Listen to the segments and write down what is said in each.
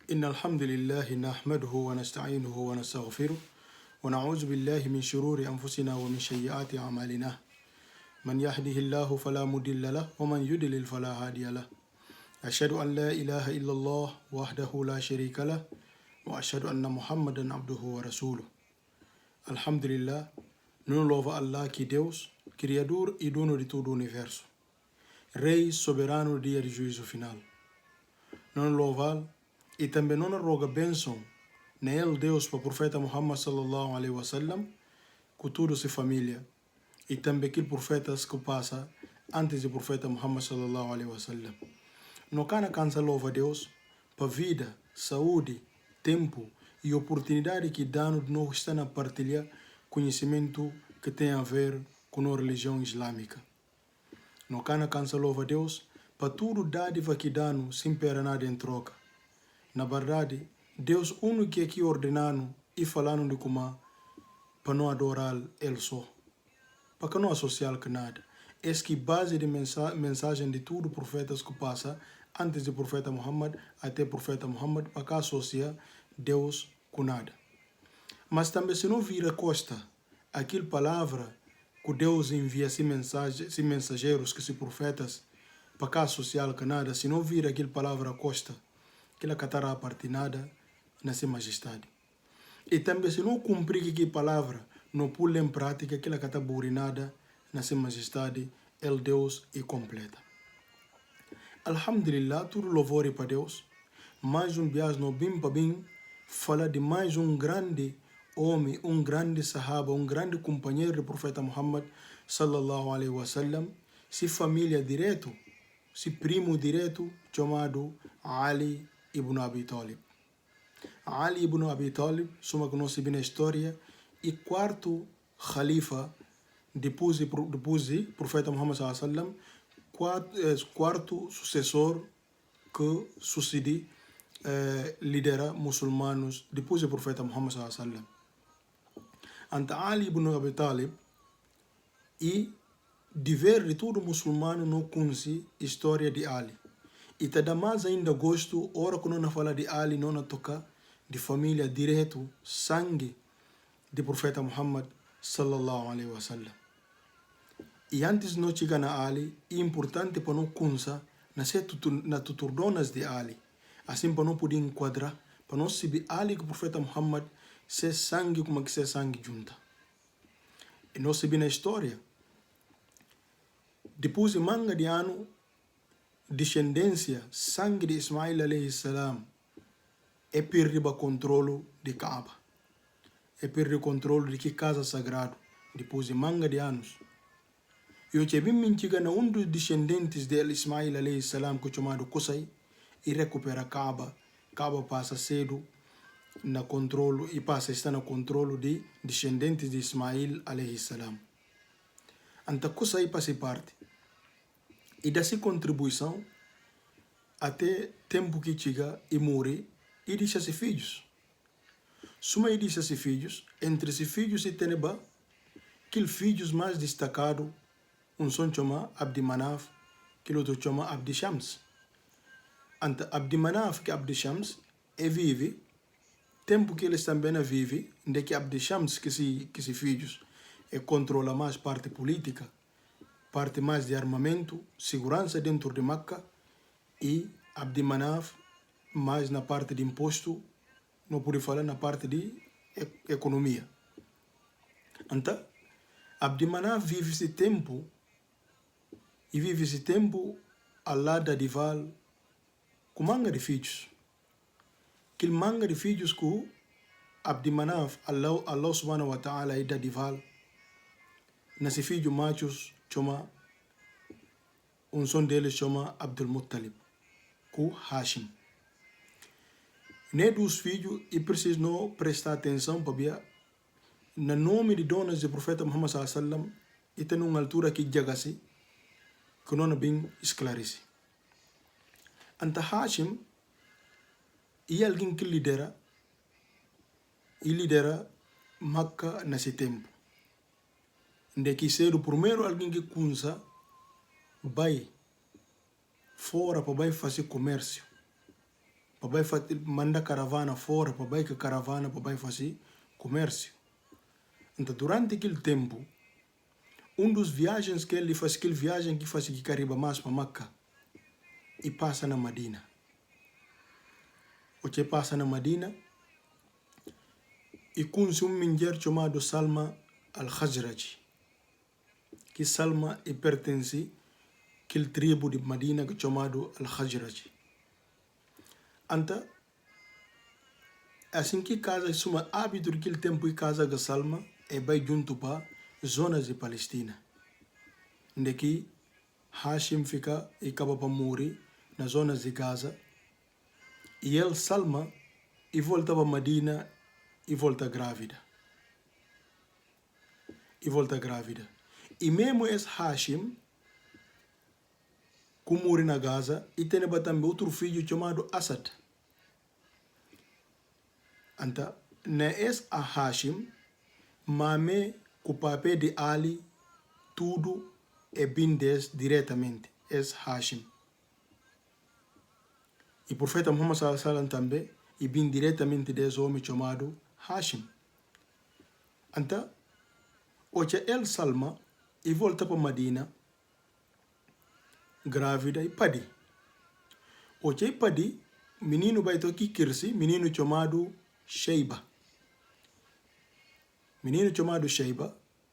إن الحمد لله نحمده ونستعينه ونستغفره ونعوذ بالله من شرور أنفسنا ومن سيئات أعمالنا من يهده الله فلا مضل له ومن يضلل فلا هادي له أشهد أن لا إله إلا الله وحده لا شريك له وأشهد أن محمدا عبده ورسوله. الحمد لله, non louva Allah que Deus, Criador e dono de todo o universo, Rei soberano no dia de juízo final. Non louvá-lo e também não roga bênção na ele Deus para o profeta Muhammad sallallahu alaihi wasallam, com toda a sua família, e também aquele profetas que passa antes do profeta Muhammad sallallahu alaihi wasallam. Não cansa louva a Deus para vida, saúde, tempo e oportunidade que dá-nos de nós estar a partilhar conhecimento que tem a ver com a religião islâmica. Não cansa louva a Deus para tudo dádiva que dá-nos sem esperar nada em troca. Na verdade, Deus único que aqui ordenando e falando de como para não adorar Ele só, para que não associar com nada. Essa que base de mensagem de tudo profetas que passa antes do profeta Muhammad até o profeta Muhammad, para que associar Deus com nada. Mas também se não vira costa aquela palavra que Deus envia se mensageiros, que se profetas, para que associar com nada, se não vira aquela palavra costa, aquela catará partinada na sua majestade. E também se não cumprir aquela palavra, não pula em prática aquela catará burinada na sua majestade, ele Deus e completa. Alhamdulillah, tudo louvor para Deus. Mais viagem no bim para bim, fala de mais grande homem, grande sahaba, grande companheiro do profeta Muhammad sallallahu alaihi wasallam, se família direto, se primo direto, chamado Ali ibn Abi Talib. Ali ibn Abi Talib, soma que nós sabemos a história, e quarto khalifa depois do profeta Muhammad sallallahu alaihi wasallam, quarto sucessor que sucede lidera muçulmanos depois do profeta Muhammad sallallahu alaihi wasallam. Ante Ali ibn Abi Talib e de ver de todo muçulmano não conhece a história de Ali. E te dá mais ainda gosto, ora que não fala de Ali, não toca de família direto, sangue do profeta Muhammad sallallahu alaihi wasallam. E antes de não chegar na Ali, é importante para não conhecer na tuturdonas de Ali. Assim para não poder enquadrar, para não saber Ali que o profeta Muhammad se sangue como que se sangue junta. E nós sabemos na história. Depois de manga de ano, descendência, sangue de Ismail alayhi salam, é perder o controle de Kaaba. É perder o controle de que casa sagrado, depois de manga de anos. E eu tive mentiga na dos descendentes de Ismail alayhi salam, que é chamado Qusay, e recupera Kaaba. Kaaba passa cedo na controle e passa a estar no controle de descendentes de Ismail alayhi salam. Então Qusay passa parte. E dessa contribuição até tempo que chega e morre e deixa seus filhos. Suma e deixa seus filhos, entre seus filhos e Teneba, que filhos mais destacados, son chama Abdi Manaf, que o outro chama Abdi Shams. Ante Abdi Manaf que Abdi Shams e vive, tempo que eles também vivem, de que Abdi Shams que se filhos e controla mais parte política, parte mais de armamento, segurança dentro de Meca, e Abdi Manaf mais na parte de imposto, não pode falar na parte de economia. Então, Abdi Manaf vive esse tempo ao lado de Val com manga de filhos. Que manga de filhos que Abdi Manaf, Allah subhanahu wa ta'ala, dá de Val, nesse filho machos, chama son deles chama Abdul Muttalib, com Hashim. Nem dos filhos e preciso não prestar atenção para ver no nome de donas do profeta Muhammad sallallahu alaihi wasallam, e tem uma altura que jagase que não é bem esclarece. Anta Hashim é alguém que lidera Meca nesse tempo. De que ser o primeiro alguém que conheça vai fora para vai fazer comércio, pabai manda caravana fora, pabai que caravana, pabai fazer comércio. Então, durante aquele tempo, dos viagens que ele faz, aquele viagem que faz que Cariba mais para Meca, e passa na Medina. O que passa na Medina, e conhece mulher chamado Salma al-Khazraj, que Salma pertence àquele tribo de Medina chamado al-Khazraj. Então, assim que casa, suma hábito daquele tempo que casa com Salma, vai junto para zonas de Palestina. Onde que Hashim fica e acaba para morrer nas zonas de Gaza. E ele, Salma, e volta para Medina e volta grávida. E mesmo esse Hashim, que morre na Gaza, e tem também outro filho chamado Asad. Então, esse Hashim, mame com o papel de Ali, tudo é bindes diretamente, esse Hashim. E o profeta Muhammad sallallahu alaihi wasallam também, e bem diretamente desse homem chamado Hashim. Então, hoje ele, Salma, e volta para Medina, grávida e padi. Hoje padi, menino vai ter que crescer, menino chamado Sheiba.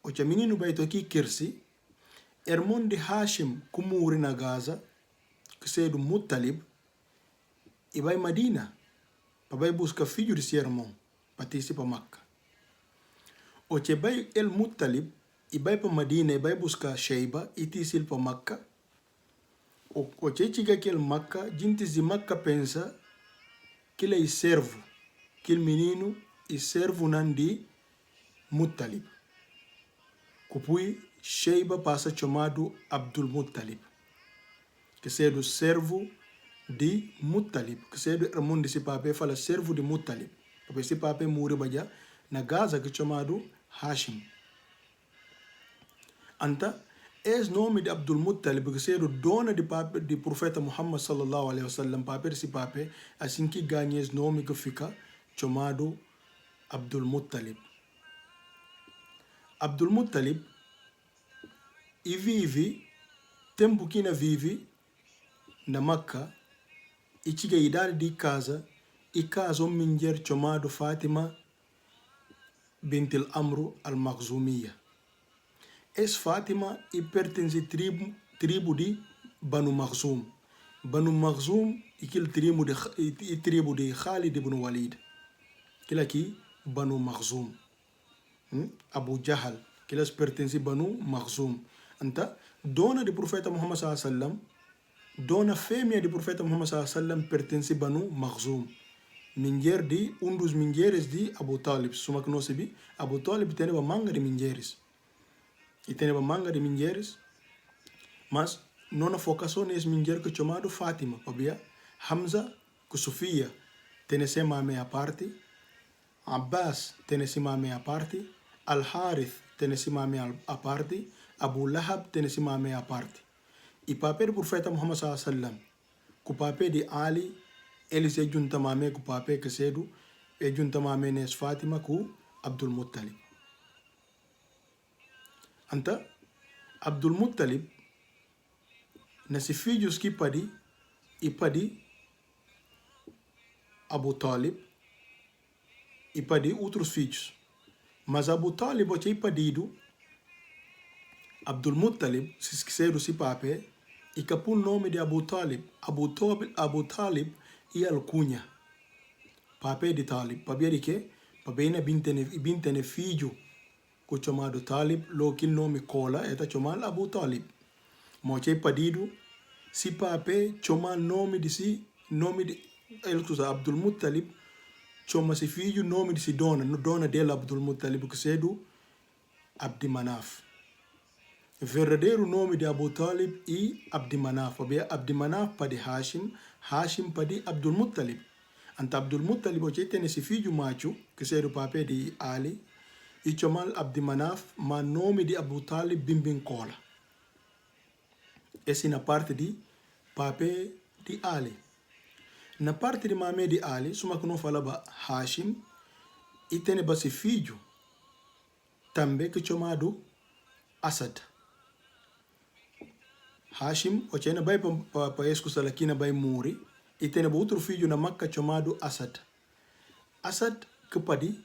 Hoje menino vai ter que crescer, irmão de Hashim, que morre na Gaza, que se é do Muttalib, e vai Medina, para buscar filho de seu irmão, para ter para Meca. Hoje vai el Muttalib, e vai para Medina, e vai buscar Sheiba, e ter para Meca. Hoje chega aquele Meca, gente de Meca pensa que ele é servo, que o menino é servo de Muttalib. Depois, Sheiba passa chamado Abdul Muttalib, que é do servo de Muttalib, que é do irmão de esse papai, fala servo de Muttalib. Porque esse papai morreu na Gaza, que é chamado Hashim. Então, esse nome de Abdul Muttalib, que é o dono de profeta Muhammad sallallahu alaihi wasallam, papai desse papai, assim que ganha esse nome que fica chamado Abdul Muttalib. Abdul Muttalib e vive, tempo que vive na Meca, e chega a idade de casa, e casa uma mulher chamada Fatima bint al-Amru al-Makhzumiyya. Essa Fatima pertence à tribo de Banu Makhzum. Banu Makhzum é aquele tribo de Khalid ibn Walid. Aquele aqui, Banu Makhzum. Abu Jahal, que eles pertencem a Banu Makhzum. Então, dona do profeta Muhammad sallallahu alaihi wasallam, dona fêmea do profeta Muhammad sallallahu alaihi wasallam pertence a Banu Makhzum. Mulher de dos mulheres de Abu Talib. Suma que não sabe, Abu Talib tem uma manga de mulheres. E tem uma manga de mulheres, mas não focação nesse mulher que é chamado Fatima. Porque Hamza, que Sofia, tem esse mame à parte. Abbas tem esse mame à parte. Al-Harith tem esse mame à parte. Abu Lahab tem esse mame à parte. E papel do profeta Muhammad sallallahu alaihi wasallam, com o papel de Ali, ele se junta mame com o papel que cedo, e junta mame nesse Fatima com Abdul Muttalib. Então, Abdul Muttalib, nesses filhos que padi, e padi Abu Talib, e padi outros filhos. Mas Abu Talib, o que é pedido, Abdul Muttalib, se esqueceram esse papel, e capou o nome de Abu Talib. Abu Talib e alcunha. Papel de Talib. Papel de quê? Papel na bintene filho, que é chamado Talib, lo que o nome cola, é chamado Abu Talib. Mas o que é pedido, se papel chama nome de si, nome de Abdul Muttalib, chama se filho nome de si dona dele Abdul Muttalib, que é do Abdi Manaf. O verdadeiro nome de Abu Talib é Abdi Manaf. Abdi Manaf para de Hashim, Hashim para de Abdul Muttalib. Então Abdul Muttalib tem esse filho macho, que é o papel de Ali, e chama Abdi Manaf, mas nome de Abu Talib bimbim cola. Essa é na parte de papel de Ali. Na parte de mamé de Ali, suma que não falava Hashim, e tem base filho, também que chamado Asad. Hashim, o chena vai para escutar aqui na vai morrer, e tem outro filho na Maca chamado Asad. Asad que padi,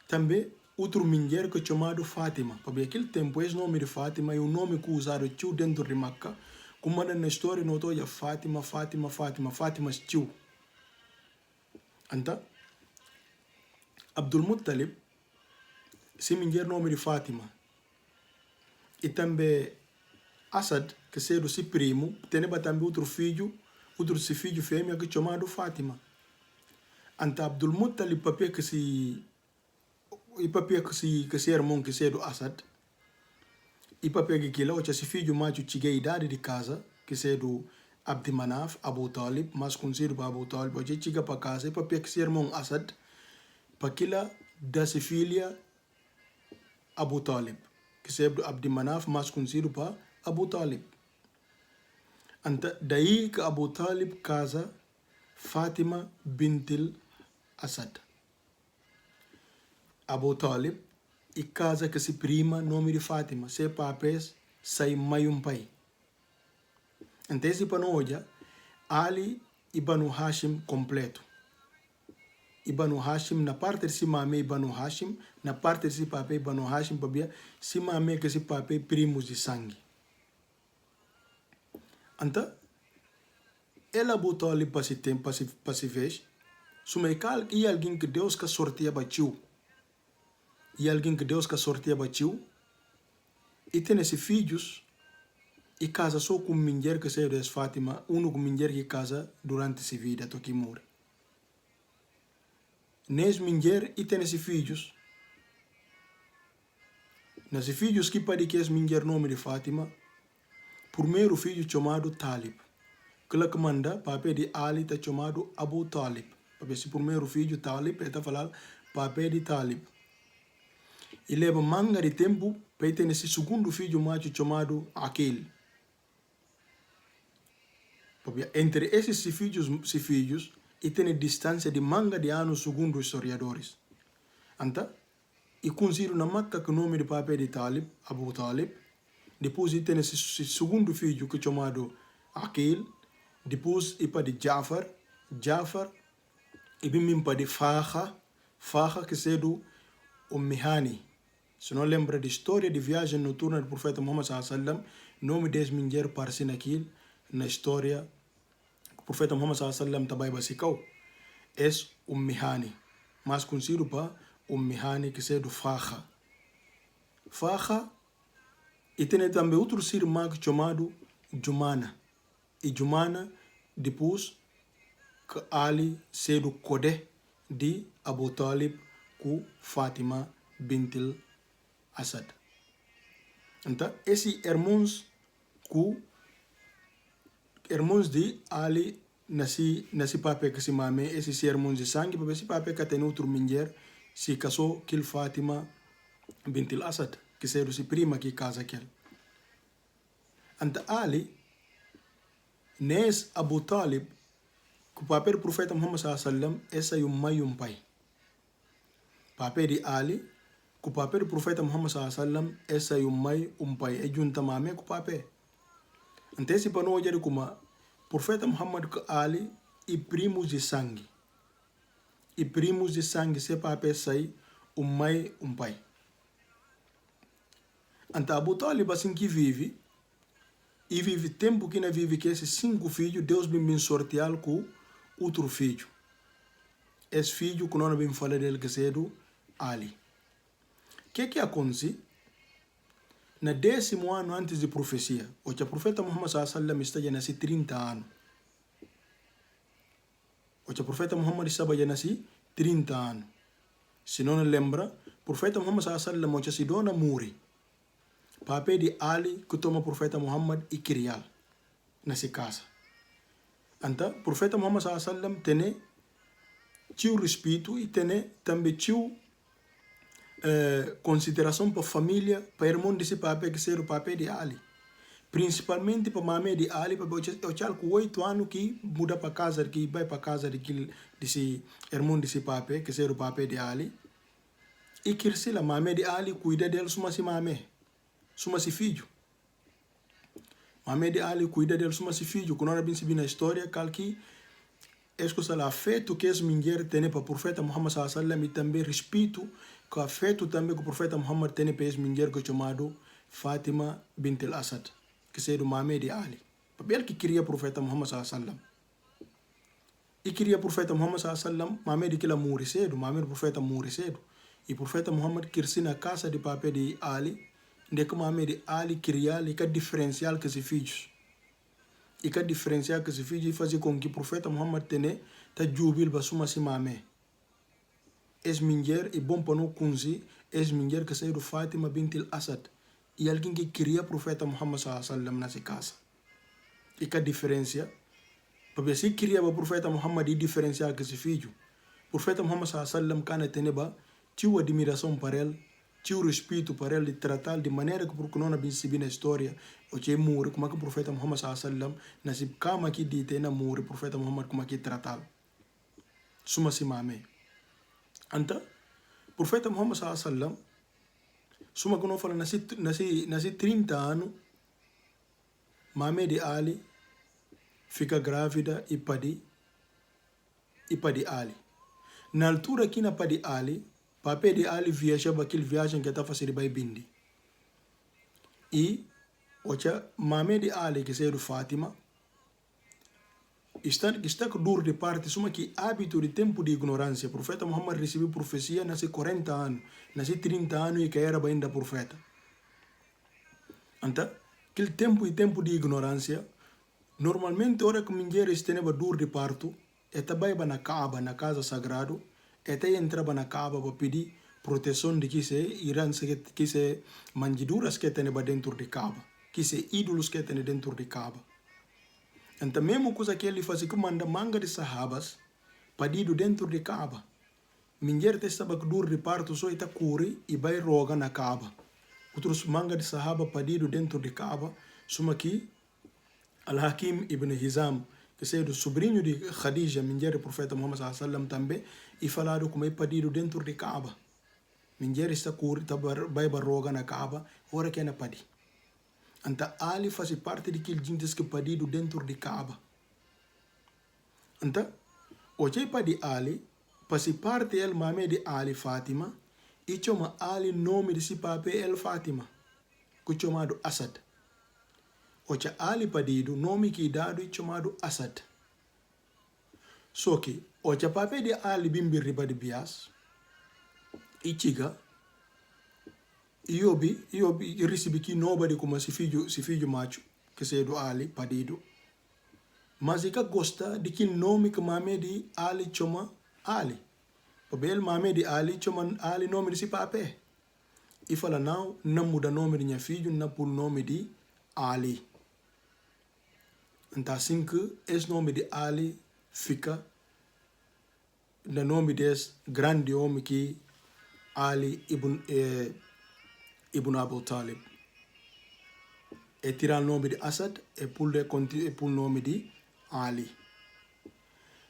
também outro mulher que chamado Fátima. Para aquele tempo, esse nome de Fátima é um nome que usaram tio dentro de Maca, como na história notou já Fátima, tio. Então, Abdul Muttalib, se mulher nome de Fátima. E também Asad, que seja o primo, tem também outro filho fêmea que chamado Fátima. Então Abdul Muttalib papel que se irmão que seja do Asad, e papel que lá o se filho macho tinha idade de casa, que seja do Abd Manaf, Abu Talib, mas conhecido por Abu Talib, o chega para casa, e papel que se irmão Asad, para que lá da se filha Abu Talib, que seja do Abd Manaf, mas conhecido por Abu Talib. Então, daí que Abu Talib casa Fátima bintil Asad. Abu Talib e casa que se prima nome de Fátima, se papéis sai maium pai. Então, esse panoja, Ali e Banu Hashim completo. E Banu Hashim, na parte de cima e Banu Hashim, na parte de cima e Banu Hashim, babia, cima que se papéis primos de sangue. Então, ela botou ali para se tempo, para se ver, sumecal e alguém que Deus que sorteia batiu. E alguém que Deus que sorteia batiu, e tem esses filhos, e casa só com mulher que saiu de Fátima, único mulher que casa durante sua vida, até que morre. Nesse mulher, e tem esses filhos. Nesses filhos que pode que esse mulher nome de Fátima, primeiro filho chamado Talib. Que manda, papel de Ali está chamado Abu Talib. Porque esse primeiro filho, Talib, está falando papel de Talib. E leva manga de tempo para ter esse segundo filho macho chamado Aqil. Porque entre esses filhos, e tem distância de manga de anos segundo os historiadores. Então, e considero na Maca que o nome de papel de Talib, Abu Talib. Depois tem esse segundo filho que é chamado Aqil. Depois e para de Jafar, e bem para de Faha que é do Mihani. Se não lembra da história de viagem noturna do profeta Muhammad sallallahu nome desse mulher aparece naquilo, na história que o profeta Muhammad sallallahu também basicou, é Mihani, mas conhecido para Mihani que é do Faha. E tem também outro irmão chamado Jumana. E Jumana, depois, que Ali se do Code de Abu Talib com Fátima bintil Asad. Então, esses irmãos de Ali, nesse papel que se mame, esses irmãos de sangue, porque esse papel que tem outro mulher, se casou com Fátima bintil Asad, que seria a prima que casa aquele. Então, Ali, nesse Abu Talib, que o papel do profeta Muhammad sallallahu esse é o maior pai. Papel de Ali, que o papel do profeta Muhammad sallallahu esse é o maior pai. É junto mame com o papel. Então esse para nós é como o profeta Muhammad que Ali e primos de sangue. E primos de sangue se papel sai o maior pai. Então Abu Talib assim que vive. E vive tempo que não vive que esses 5 filhos, Deus me sortear com outro filho. Esse filho que não vem falar dele que é do Ali. O que acontece? No 10º ano antes de profecia, o profeta Muhammad sallallahu está já nasce 30 anos. O profeta Muhammad estava já nasce 30 anos. Se não lembra, o profeta Muhammad sallallahu o se dona morre. Papel de Ali que toma o profeta Muhammad e criar nessa casa. Então, o profeta Muhammad sallallahu tem respeito e tem também consideração para a família, para o irmão desse papel que ser o papel de Ali. principalmente para Mohamed Ali, para o chal com 8 anos que muda para casa, que vai para casa desse irmão desse pape, que seja o pape de Ali. E que se lá Mohamed Ali cuida dele, suma se mame, suma se filho. Mohamed Ali cuida dele, suma se filho. Quando nós vimos na história, que escuta lá, afeto que esse mulher tem para o profeta Muhammad sallallahu alaihi wasallam e também respeito que afeto também que o profeta Muhammad tem para esse mulher que é chamado Fatima bint al-Asad, que seja do Mohamed Ali. Para ele que queria o profeta Muhammad sallallahu alaihi wasallam. E queria o profeta Muhammad sallallahu alaihi wasallam, Mohamed que ela morre cedo, Mohamed o profeta morre cedo. E o profeta Muhammad queria na casa de papai de Ali, onde que Mohamed Ali queria ali que diferencial que se filhos. E que diferencial que se filhos e fazer com que o profeta Muhammad tenha ta jubil basuma si mame. Es mulher e bom para não kunzi, es mulher que saiu do Fatima bint al-Asad. E alguém que queria o profeta Muhammad sallallahu alaihi wasallam nessa casa. E que diferença, porque se queria o profeta Muhammad e diferencial que se filho, o profeta Muhammad sallallahu alaihi wasallam kana teneba tinha admiração para ele, tinha respeito para ele, de tratar de maneira que porque não havia sido na história, o que é morre, como é que o profeta Muhammad sallallahu alaihi wasallam, nesse cama que dita na morre, o profeta Muhammad como é que tratá-lo. Suma se mame. Então, o profeta Muhammad sallallahu alaihi wasallam, suma que não fala nesse 30 anos, mame de Ali fica grávida e padi Ali. Na altura que na padi Ali, papai de Ali viajava aquele viagem que estava fazendo para Bindi. E o mame de Ali, que saiu de Fátima, está com dor de parte, suma que hábito de tempo de ignorância. O profeta Muhammad recebeu profecia nasce 40 anos, nasce 30 anos e que era ainda profeta. Então, aquele tempo de ignorância, normalmente, a hora que mulheres têm dor de parto, é também na Kaaba, na casa sagrada, até entrava na Kaaba para pedir proteção de que se Irã que se manjiduras que tem dentro de Kaaba, que se ídolos que tem dentro de Kaaba. Então mesmo coisa que ele faz que manda manga de sahabas pedido dentro de Kaaba. Mulher estava com dor de parto só está cure e vai roga na Kaaba. Outros manga de sahaba pedido dentro de Kaaba, suma que Al-Hakim ibn Hizam, que é o sobrinho de Khadija, mulher do profeta Muhammad sallallahu alaihi wasallam também, e falaram como é pedido dentro de Kaaba. Mulher está cura, vai roga na Kaaba, ora que é na pedi. Então Ali faz parte daqueles gente que pedido dentro de Kaaba. Então, o que pedi Ali, faz parte el mame de Ali Fatima, e chama Ali nome de si pape el Fatima, que é chamado Asad. O que Ali pedido, nome que dado é chamado Asad. Só que o que pape de Ali bimbi riba de bias, e chiga, eu recebi que nobody como se filho macho, que se do Ali pedido. Mas ele gosta de que nome que mame de Ali chama Ali. O bel mame de Ali chama Ali nome de si pape. E fala não muda nome de minha filho, não por nome de Ali. Então assim que esse nome de Ali fica no nome desse grande homem que Ali ibn Abu Talib. E tirar o nome de Asad e por o nome de Ali.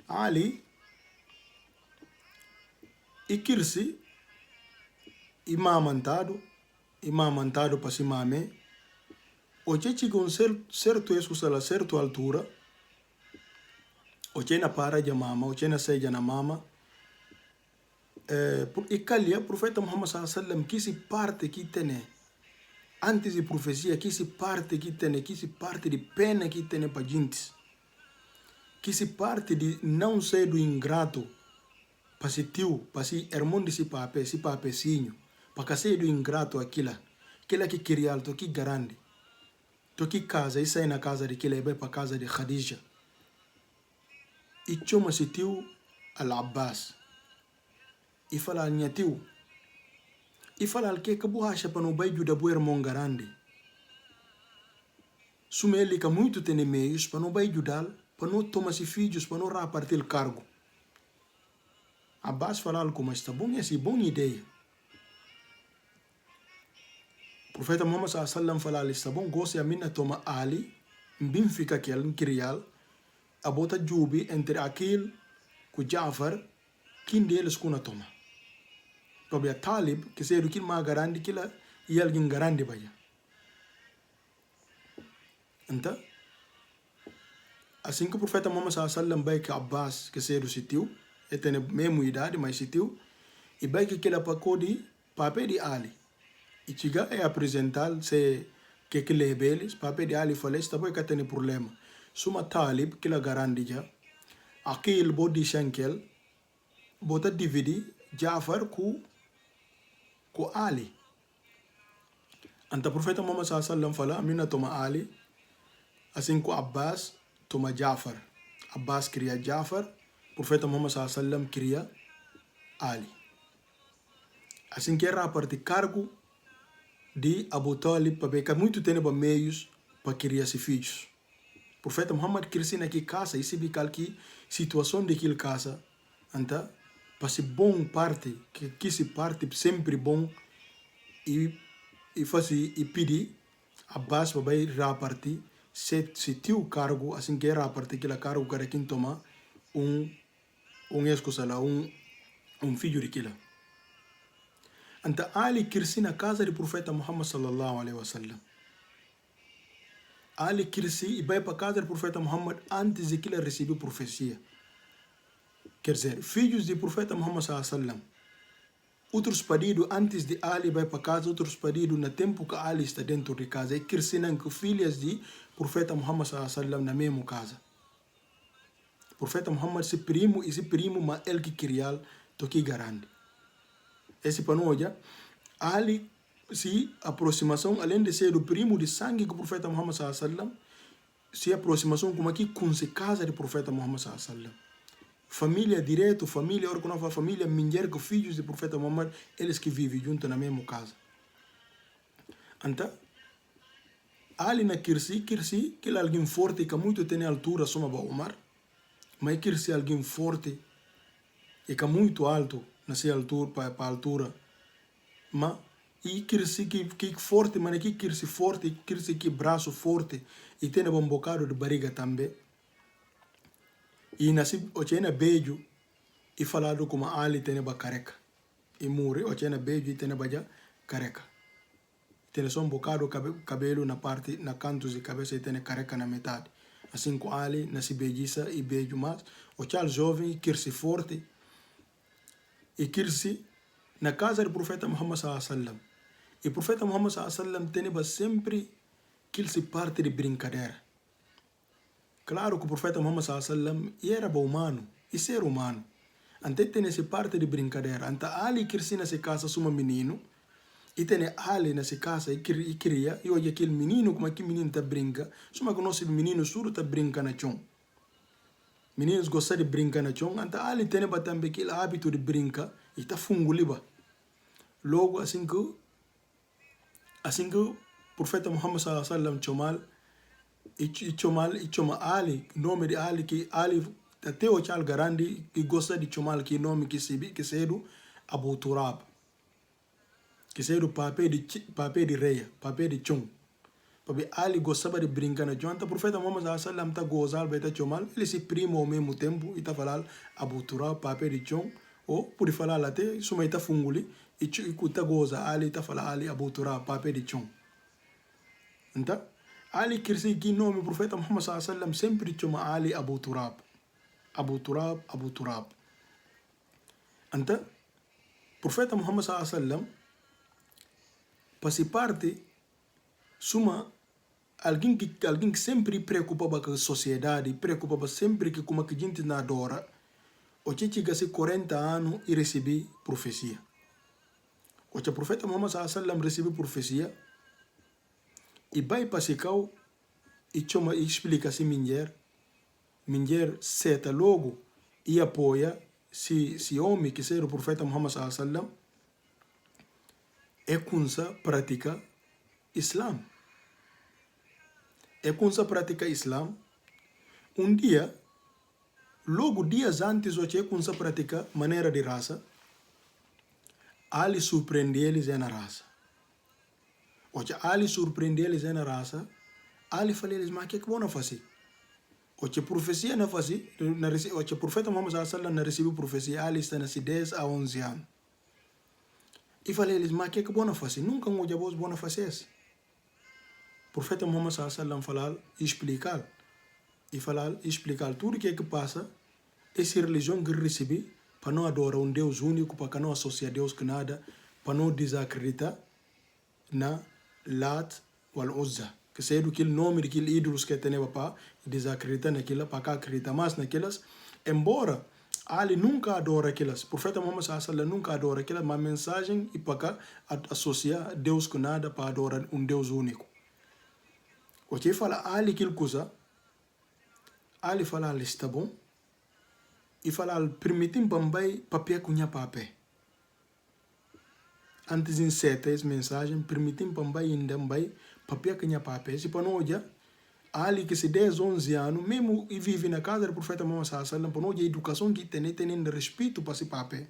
Ali e Kirsi imamantado para si mame, o que chega um certo escusala, certa altura, o que na para de mama, o que na seja na mama, e calha, o profeta Muhammad sallallahu alaihi wasallam, que se parte que tem, antes de profecia, que se parte que tem, que se parte de pena que tem para gente, que se parte de não ser do ingrato, para si tio, para si irmão de si papezinho, para ser do ingrato aquilo que queria alto, que garante. To que casa, e sai na casa de que ele vai para a casa de Khadija. E chama se tio Al-Abbas. E fala al tio. E fala al que borracha para não vai ajudar o irmão grande. Sume ele que muito tem meios para não vai ajudar, para não tomar se filhos, para não repartir o cargo. Abbas fala como está bom, essa é boa ideia. Profeta Muhammad sallam fala Lisabon gosi amina toma Ali mbin fika kel kirial abota jubi entre Akil ku Jafar kin deles kuna toma. Tobia Talib que se kin ma garandi kila yalgin garandi baya. Anta assim que o profeta Muhammad sallam bai que Abbas que se sitiu etene mesmo idade mas sitiu e bai que aquela pacodi papel de Ali. E chega a apresentar se que lebeles papel de Ali fala está boi que tem problema. Suma Talib que la garandi já Akil bodi shankel bota dividi Jafar ku Ali. Anta profeta Muhammad sallam fala amina toma Ali assim que Abbas toma Jafar. Abbas cria Jafar, profeta Muhammad sallam cria Ali. Assim que era a parte cargo de Abu Talib para becar muito tempo meios para criar seus filhos. Profeta Muhammad cresceu naquela casa e se bical que situação daquela casa, anta para ser bom parte que se parte sempre bom e fazer e pedir Abbas para ir repartir se tio cargo assim que era repartir aquele cargo para quem toma escusala filho de aquilo. Anta Ali cresceu na casa do profeta Muhammad sallallahu alaihi wasallam. Ali cresceu e vai para a casa do profeta Muhammad antes de que ele recebeu profecia. Quer dizer, filhos do profeta Muhammad sallallahu alaihi wasallam. Outros pedidos antes de Ali vai para casa, outros pedidos no tempo que Ali está dentro de casa. E cresceram com filhas de profeta Muhammad sallallahu alaihi wasallam na mesma casa. Profeta Muhammad se primo mas ele que criou toque garante. Esse panoja, Ali, se aproximação, além de ser o primo de sangue do profeta Muhammad sallallahu alaihi wasallam, se aproximação como aqui com se casa do profeta Muhammad sallallahu alaihi wasallam. Família direto, família, família, mulher com filhos do profeta Muhammad, eles que vivem junto na mesma casa. Então, Ali na Kirsi, que é alguém forte, que muito tem altura, soma para Omar, mas Kirsi é alguém forte, e que é muito alto, nessa altura, para a altura. Mas, e Kirsi que forte, mas aqui Kirsi forte, Kirsi que braço forte, e tem um bocado de barriga também. E nasi ochena beijo e falado como Ali tem ba careca. E muri ochena beijo e tem ba já careca. Tem só bocado cabelo na parte, na cantos de cabeça e tem careca na metade. Assim como Ali nasi beijiça e beijo mais. O chal jovem, Kirsi forte. E Kirsi na casa do profeta Muhammad sallallahu alaihi wasallam. E o profeta Muhammad sallallahu alaihi wasallam tem ba sempre Kirsi parte de brincadeira. Claro que o profeta Muhammad sallallahu alaihi wasallam era humano e ser humano. Ante tem essa parte de brincadeira. Ante Ali cresce nessa casa suma menino e tem Ali nessa casa e cria e hoje aquele menino como aquele menino tá brinca. Suma que nosso menino suru tá brinca na chão. Meninos gostam de brincar na chão. Ante Ali tem também aquele hábito de brincar e tá funguliba. Logo assim que o profeta Muhammad sallallahu alaihi wasallam chomal e choma Ali, nome de Ali, que Ali até o chal garandi que gosta de chomal que nome que se do Abu Turab, que se do papel de rei, papel de chum. Porque Ali gostava de brincar na chão, então o profeta Muhammad sallallahu alaihi wasallam tá gozal beta chomal, ele se primo ao mesmo tempo e tá falando Abu Turab, papel de chum, ou por falar até suma tá funguli e tá goza Ali tá falando Ali Abu Turab, papel de chum. Então Ali cresceu que nome, o profeta Muhammad sallallahu alaihi wasallam sempre chama Ali Abu Turab. Abu Turab, Abu Turab. Então, o profeta Muhammad sallallahu alaihi wasallam, para parte, suma alguém que sempre preocupava com a sociedade, preocupava sempre que como que a gente não adora, o que chega a 40 anos e recebe profecia. O que o profeta Muhammad sallallahu alaihi wasallam recebe profecia, e vai para Sikau e chama e explica assim mulher seta logo e apoia se homem que seja o profeta Muhammad sallallahu alaihi wasallam é kunsa prática Islam. É kunsa prática Islam. Dia, logo dias antes o que kunsa prática maneira de raça, Ali surpreende eles na raça. Ocha ali surpreende eles na raça, ali fala eles, mas que bona fazer? Ocha profecia na fazer, ocha profeta Muhammad sallallahu na recebeu profecia, ali está nasce 10 a 11 anos. E fala eles, mas que bona fazer? Nunca um ocha vos bona fazer. Profeta Muhammad sallallahu fala explicar. E falar, explicar tudo o que passa, essa religião que recebi, para não adorar um Deus único, para não associar Deus com nada, para não desacreditar na Lat wal Uzza, que seja aquele nome daquele ídolos que tem para desacreditar naquilo, para acreditar mais naquelas, embora Ali nunca adora aquelas, o profeta Muhammad sallallahu nunca adora aquelas, mas a mensagem e para associar Deus com nada para adorar um Deus único. O que fala ali aquilo coisa, ali fala ali está bom, e fala permitir bambai papel cunha papel. Antes de insetar essa mensagem, permitir bambai ainda bambai papel cunha papel. Se para não olhar, ali que se 10, 11 anos, mesmo e vive na casa do profeta Muhammad sallallahu para não olhar a educação que tem respeito para esse papel.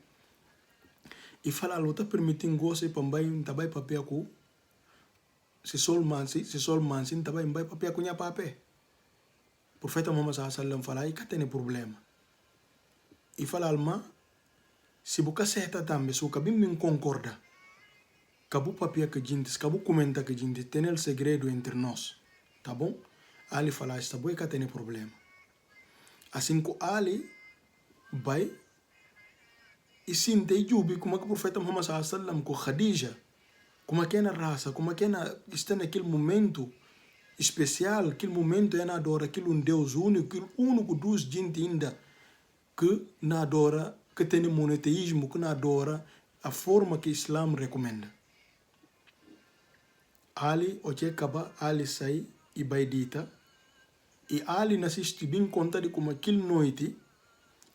E fala a luta permitindo gosto bambai tabai papel com se sol mansin tabai bambai papel cunha papel. Profeta Muhammad sallallahu fala aí que tem problema. E fala alma, se você acerta também, se você bem concorda, cabu papel que gente, cabu comenta que gente, tem o segredo entre nós, tá bom? Ali fala, está bom que tem problema. Assim que Ali vai e sente jubi como que o profeta Muhammad sallallahu com Khadija, como que na raça, como que está naquele momento especial, aquele momento é na adora, aquele um Deus único, aquele único dos gente ainda que na adora, que tem monoteísmo, que na adora a forma que o Islã recomenda. Ali, o que acaba, Ali sai e vai dita, e Ali nasciste bem conta de como aquele noite,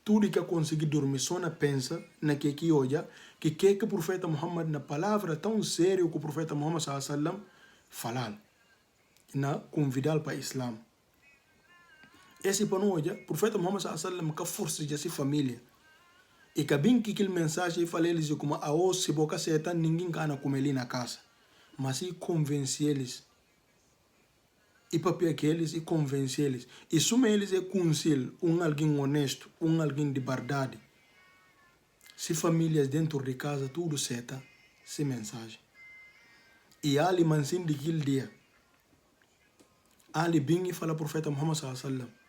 tudo que consegui dormir só na pensa, na que olha, que o profeta Muhammad, na palavra tão séria que o profeta Muhammad sallallahu falar, na convidar para o Islã. Esse para nós, o profeta Muhammad sallallahu que força de essa família. E que bem que aquele mensagem fala eles como a os se boca seta ninguém cana comer ali na casa. Mas e convence eles. E papel que eles e convence eles. E suma eles é conselho, alguém honesto, alguém de verdade. Se famílias dentro de casa tudo seta, se mensagem. E ali mansin de aquele dia. Ali bem e fala o profeta Muhammad sallallahu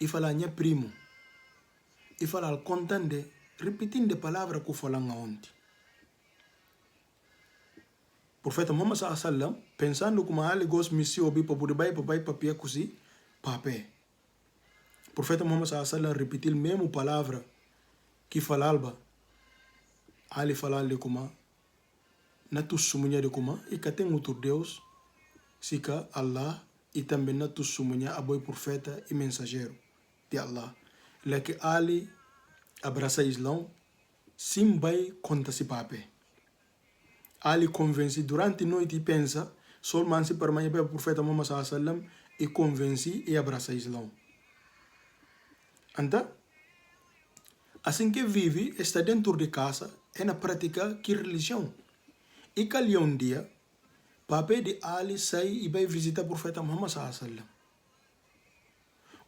e fala minha primo e fala al contande repetindo a palavra que falanga ontem. Profeta Muhammad sallallahu pensando como ali gosta missio bi para poder bai papia cosi papé. Profeta Muhammad sallallahu repetir mesmo palavra que falava ali falando como na tu sumunya de como e que tem outro Deus sika Allah e também na tu sumunya a boi profeta e mensageiro de Allah. Lá que Ali abraça Islão, sim vai conta se papel. Ali convence durante a noite e pensa, só manse para amanhã para o profeta Muhammad sallallahu e convence e abraça Islão. Então, assim que vive, está dentro de casa, é na prática que religião. E que ali um dia, papel de Ali sai e vai visitar o profeta Muhammad sallallahu.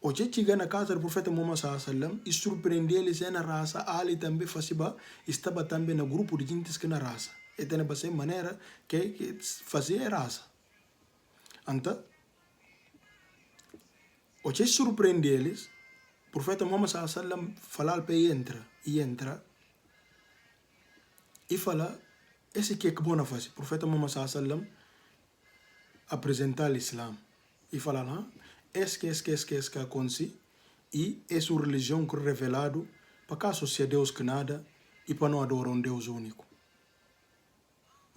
O que chega na casa do profeta Muhammad sallallahu e surpreende eles na raça, Ali também fazia, estava também no grupo de gente que na raça. E tem a maneira que fazia a raça. Então, o que surpreende eles, o profeta Muhammad sallallahu fala para entra e fala, esse que é que bom fazer. O profeta Muhammad sallallahu apresentar o Islã e fala, que acontece e é sua religião que é revelado para cá associar Deus com nada e para não adorar um Deus único.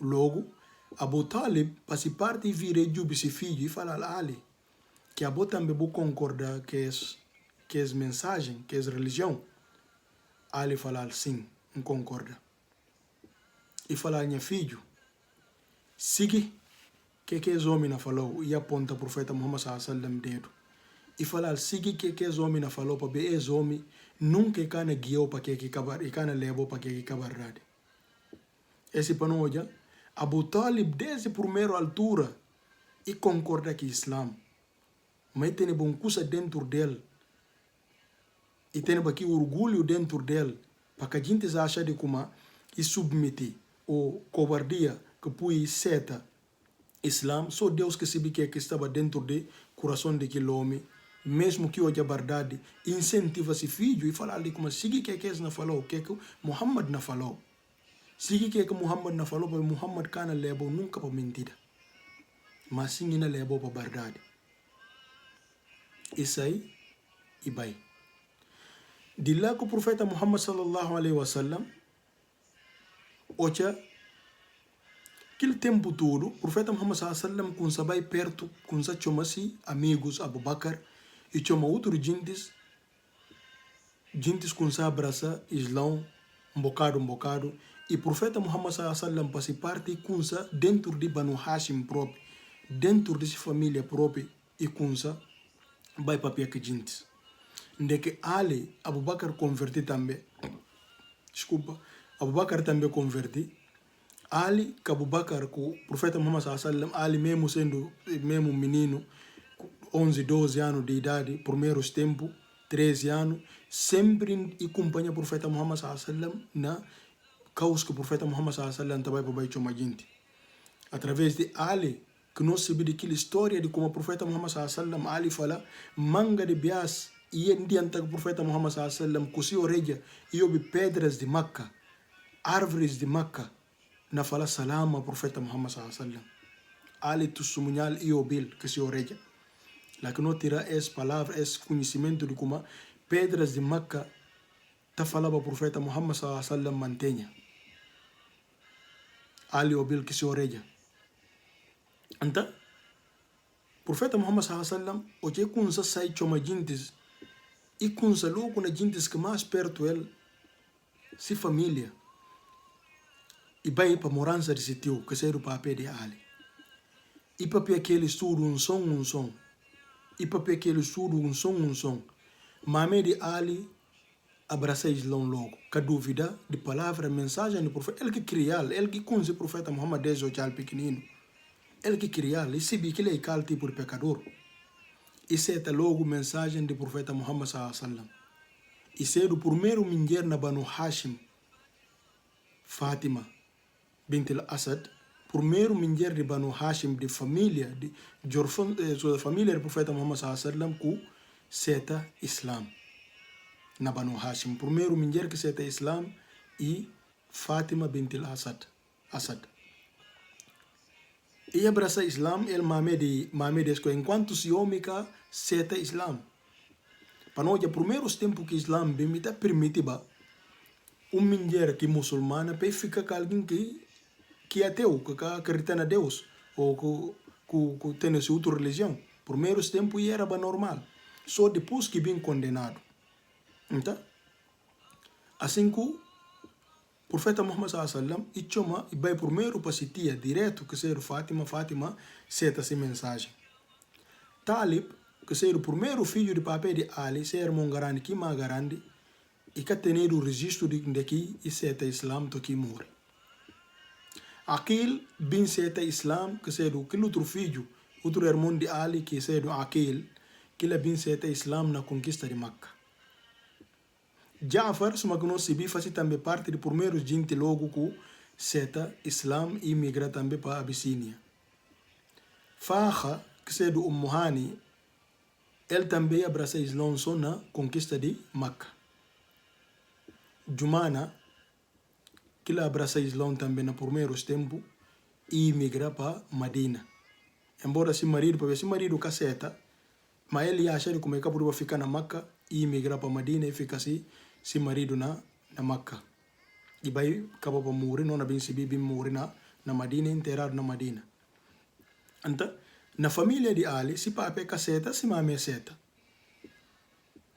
Logo, Abu Talib para parte e vir e se filho e falar a Ali que Abu também concorda que é mensagem, que é religião. Ali fala sim, não concorda. E fala minha filho, siga que é homem falou e aponta o profeta Muhammad sallallahu dedo. E falar siga que é homem falou para be é homem nunca cana guiou para que acabar e cana levou para que acabar. Esse para não olhar Abu Talib, desde a primeira altura, e concorda com o Islã. Mas tem bom coisa dentro dele. E tem aqui orgulho dentro dele. Para que a gente acha de como e submeter ou covardia que põe seta Islã, só Deus que sabe que estava dentro do coração daquele homem, mesmo que hoje a verdade incentiva esse filho e fala ali como siga que é não falou, que Muhammad não falou. Siga que Muhammad não falou, porque Muhammad cana levou nunca para mentira. Mas sim não levou para a verdade. Isso aí e vai. De lá que o profeta Muhammad sallallahu alaihi wasallam, ocha, aquele tempo todo, o profeta Muhammad sallallahu alaihi wasallam com sabai perto, com sa chama-se amigos Abu Bakr e chama outros gentes com sa abraça Islão, um bocado, e o profeta Muhammad sallallahu alaihi wasallam passa parte com sa dentro de Banu Hashim próprio, dentro de sua família própria e com sa vai papia que gentes. De que Ali, Abu Bakr converti também. Desculpa, Abu Bakr também converti. Ali, que Abu Bakr, com o profeta Muhammad sallallahu alaihi wasallam, Ali mesmo sendo mesmo menino, 11, 12 anos de idade, primeiros tempos, 13 anos, sempre acompanha o profeta Muhammad sallallahu alaihi wasallam na causa que o profeta Muhammad sallallahu alaihi wasallam também para baixo uma gente. Através de Ali, que nós sabemos daquela história de como o profeta Muhammad sallallahu alaihi wasallam, Ali fala, manga de bias, e em diante o profeta Muhammad sallallahu alaihi wasallam cosi oreja e houve pedras de Maca, árvores de Maca, na fala salam ao profeta Muhammad sallallahu alaihi wasallam. Ali testemunhal e obil que se oreja. Lá que não tira essa palavra, esse conhecimento de como pedras de Maca tá falava ao profeta Muhammad sallallahu alaihi wasallam mantenha. Ali obil que se oreja. Então, o profeta Muhammad sallallahu alaihi wasallam hoje com sa sai chama gentes e com sa louco na gentes que mais perto ele se família e vai para morança de sítio que saiu para pé de Ali e para aquele estudo um som e para aquele estudo um som mame de Ali abraça Islão logo que dúvida de palavra mensagem do profeta ele que criou ele que conhece o profeta Muhammad desde o tchal pequenino ele que criou ele sabia que ele é aquele tipo de pecador. E seta logo mensagem do profeta Muhammad sallallahu alaihi wasallam. E ser o primeiro mulher na Banu Hashim, Fátima bint al-Asad, primeiro mulher de Banu Hashim, de família, da família do profeta Muhammad sallallahu alaihi wasallam, que seta Islam. Na Banu Hashim, primeiro mulher que seta Islam e Fátima bint al-Asad. E abraça Islam, ele mame de escola, enquanto se homem seta Islam. Para nós, primeiros tempos que Islam bem está permitido, mulher que muçulmana para ficar com alguém que é ateu, que acredita na Deus, ou que tem essa outra religião. Primeiros tempos era normal. Só depois que bem condenado. Então, assim que o profeta Muhammad sallallahu alaihi wasallam e chama e vai primeiro para sitia direto que ser Fátima seta essa mensagem. Talib, que ser o primeiro filho de papai de Ali, ser irmão grande que mais grande e que tem o registro de daqui e seta Islam to que morre. Aquele bin seta Islam que ser o outro filho, outro irmão de Ali que ser aquele que ele bin seta Islam na conquista de Makkah. Jafar, se nós sabemos, faz também parte do primeiro gente logo que seta Islam e migra também para a Abissínia. Faha, que é do Hani, ele também abraça Islão só na conquista de Makkah. Jumana, que ele abraça Islão também no primeiros tempos e migra para Madina. Embora se marido caseta, mas ele acha que como é que vai ficar na Makkah e migrar para Madina e fica assim, se marido na Makkah. E vai acabar para morrer, não bem se bem morrer na Madina, enterrado na Madina. Então, na família de Ali, se papai caseta, se mamãe seta.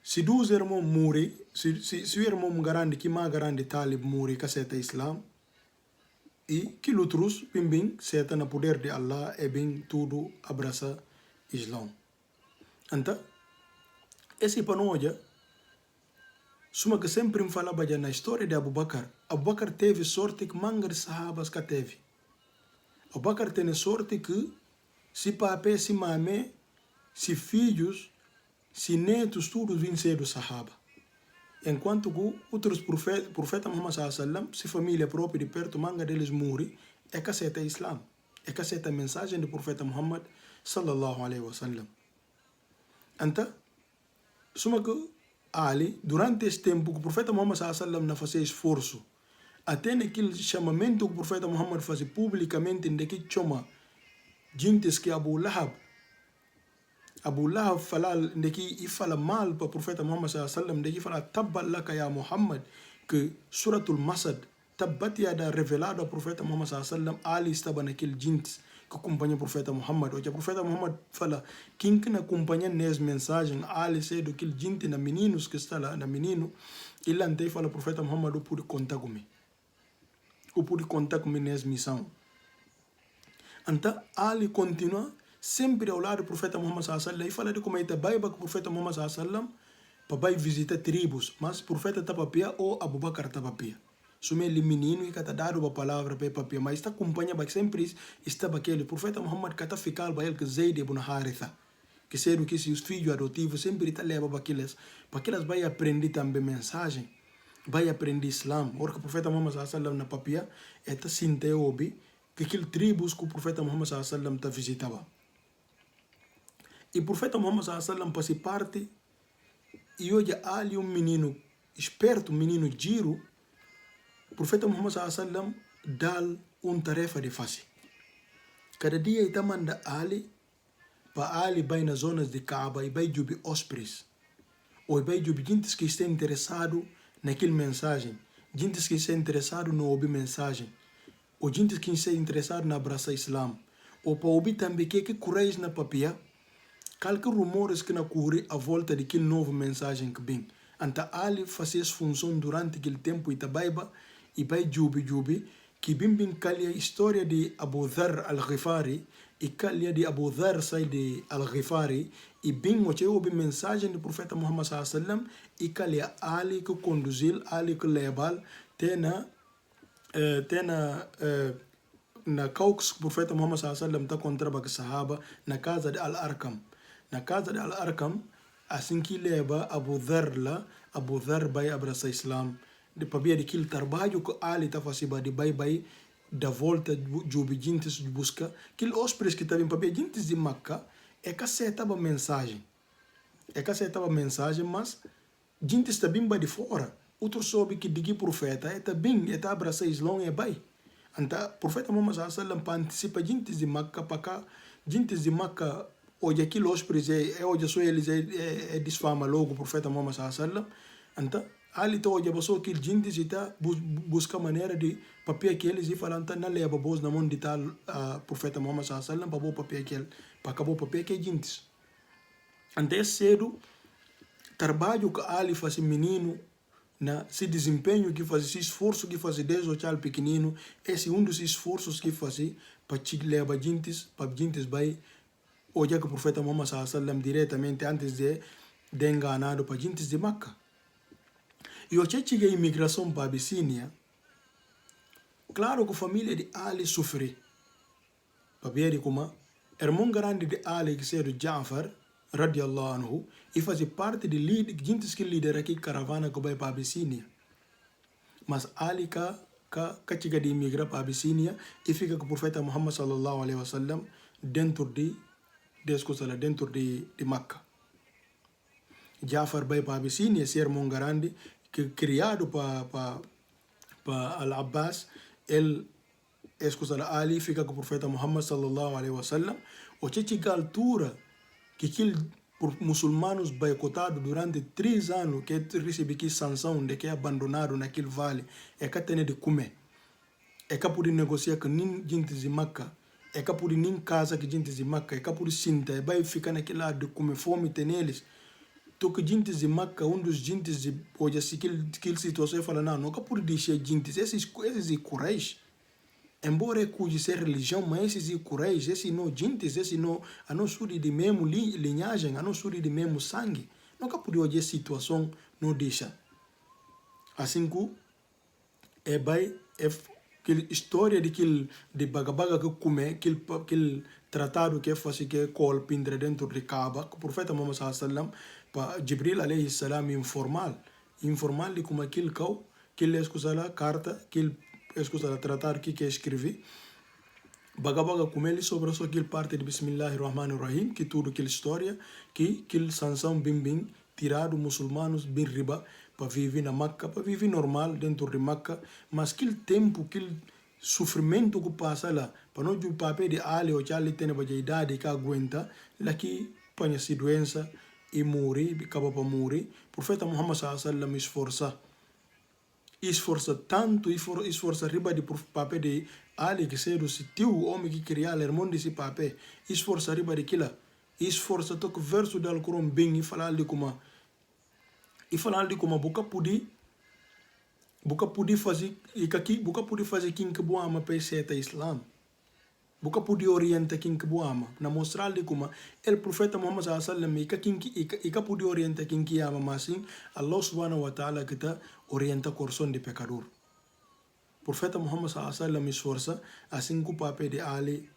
Se dois irmãos morrem, se o irmão grande, que mais grande Talib morre, caseta Islam, e que outros, bem, seta na poder de Allah, e bem tudo abraça Islão. Então, esse panoja, suma que sempre me falava na história de Abu Bakr. Abu Bakr teve sorte que manga de sahabas que teve. Abubakar tem sorte que se papai, se mamé, se filhos, se netos, todos vêm ser do Sahaba. Enquanto que outros profetas Muhammad sallam, se família própria de perto, manga deles morre, é que aceita Islam. É que aceita a mensagem do profeta Muhammad sallallahu alaihi wasallam. Então, suma que Ali, durante esse tempo que o profeta Muhammad sallallahu alaihi wasallam não fazia esforço, até naquele chamamento que o profeta Muhammad fazia publicamente, em que chama gente que Abu Lahab fala, e fala mal para o profeta Muhammad sallallahu alaihi wasallam, que fala tabbat laka ya Muhammad, que suratul Masad, tabbat yada revelado ao profeta Muhammad sallallahu alaihi wasallam, Ali estava naquele gente que acompanha o profeta Muhammad. Hoje o profeta Muhammad fala, quem que acompanha nessa mensagem, Ali sei do que gente na meninos que está lá, na menino, ele ante fala, o profeta Muhammad, eu pude contar comigo. Eu pude contar comigo nessa missão. Então, Ali continua sempre ao lado do profeta Muhammad sallallahu alaihi wasallam, e fala de como é que vai para o profeta Muhammad sallallahu alaihi wasallam para visitar tribos, mas o profeta estava pia ou Abu Bakr estava pia. Sume ele menino e está dado a palavra para papia, mas está acompanhando sempre estava aquele profeta Muhammad que está ficando para ele que Zayd ibn Haritha, que sei que se os filhos adotivos sempre está leva para aqueles vai aprender também mensagem, vai aprender Islam. Ora que o profeta Muhammad sallallahu alaihi wasallam na papia está sinte obi que aquele tribos que o profeta Muhammad sallallahu alaihi wasallam está visitava. E o profeta Muhammad sallallahu alaihi wasallam faz parte, e hoje ali menino esperto, menino giro, o profeta Muhammad sallallahu alaihi wasallam dá tarefa de fazer. Cada dia ele manda Ali, para Ali vai nas zonas de Kaaba e vai jubir hóspedes, ou vai jubir gente que estão interessados naquela mensagem, gente que estão interessados no ouvir mensagem, ou gente que estão interessados na abraçar Islam, ou para ouvir também que coragem na papia, qualquer rumores que não corre à volta daquele novo mensagem que vem. Então, Ali fazia essa função durante aquele tempo e vai jubi, que bem calha a história de Abu Dharr al-Ghifari, e calha de Abu Dharr sai de al-Ghifari, e bem ouve mensagem do profeta Muhammad sallallahu alaihi wasallam, e calha Ali que conduziu, Ali que leva, na caucus que o profeta Muhammad sallallahu alaihi wasallam está contra os sahaba, na casa de Al-Arkam. Na casa de Al-Arkam, assim que leva Abu Dharr lá, Abu Dharr vai abraçar Islam. De papia daquele trabalho que Ali está fazendo, de vai da volta de obedientes de busca, aquele hóspedes que estavam em papia, gente de Makkah, é que aceitava mensagem. Mas gente está bem de fora. Outro soube que de profeta, é bem, é abraçar Islam e vai. Então, o profeta Muhammad sallallahu alaihi wasallam antecipa gente de Makkah para cá, gente de Makkah, hoje aquilo hóspedes hoje só eles desfama logo o profeta Muhammad sallallahu alaihi wasallam. Então, Ali está hoje a pessoa que gente está busca maneira de papel que eles e falam então não leva voz na mão de tal profeta Muhammad sallallahu alaihi wasallam para o papel que ele para acabar o papel que é gente. Então, cedo trabalho que Ali faz menino na se desempenho que faz, esse esforço que faz desde o tchau pequenino, esse dos esforços que faz para te levar gente, para gente vai hoje que o profeta Muhammad sallallahu alaihi wasallam diretamente antes de enganado para gente de Makkah. E o que a imigração para a Abissínia, claro que a família de Ali sofre. Para ver como irmão grande de Ali, que seja Ja'far, radiallahu anhu, e fazia parte de gente que lidera aqui caravana que vai para a Abissínia. Mas Ali chega de imigrar para a Abissínia e fica com o profeta Muhammad sallallahu alaihi wasallam dentro de Makkah. Ja'far vai para a Abissínia, esse irmão grande, que criado para Al-Abbas, ele Ali fica com o profeta Muhammad sallallahu alaihi wasallam. O que chega a altura que aquele muçulmanos boicotados durante 3 anos, que recebe que sanção de que é abandonado naquele vale, é que tem de comer, é que pode negociar com gente de Makkah, é que pode nem casa com gente de Makkah, é que pode sentar, vai ficar naquele lado de comer fome tem eles. Então que gente de Makkah, dos gente de hoje assim que situação fala não que pode deixar gente, esses de coragem. Embora é cuide ser religião, mas esses de coragem, esses não gente, esses não a não suri de mesmo linhagem, a não suri de mesmo sangue. Nunca pode hoje a situação não deixa. Assim que aquela história de bagabaga que come, aquele tratado que faz que col pindre dentro de Kaaba, que o profeta Muhammad sallam para Jibril alayhi salam informal de como aquele cau, que ele escuta a carta, que ele escuta a tratado que escrevi, bagabaga come ele sobre só aquele parte de Bismillahirrahmanirrahim, que tudo aquela história, que aquele sanção bim tirado muçulmanos bem riba para viver na Meca, para viver normal dentro de Meca, mas aquele tempo, aquele sofrimento que passa lá, para não o papel de Ali ou Ali tem a idade que aguenta, lá que põe-se doença e morre, acaba para morrer. O profeta Muhammad sallam esforça tanto, esforça riba de papel de Ali que ser o tio homem que criou o irmão desse papel, esforça riba de aquilo, esforça toque verso do Alcorão bem e falar de como boca podia fazer quem que boa ama para ser Islam, boca podia orientar quem que boa ama, na mostrar de como o profeta Muhammad sallam e que podia orientar quem que ama, mas sim Allah subhanahu wa ta'ala que está orienta coração de pecador. Profeta Muhammad sallam esforça assim que o papel de Ali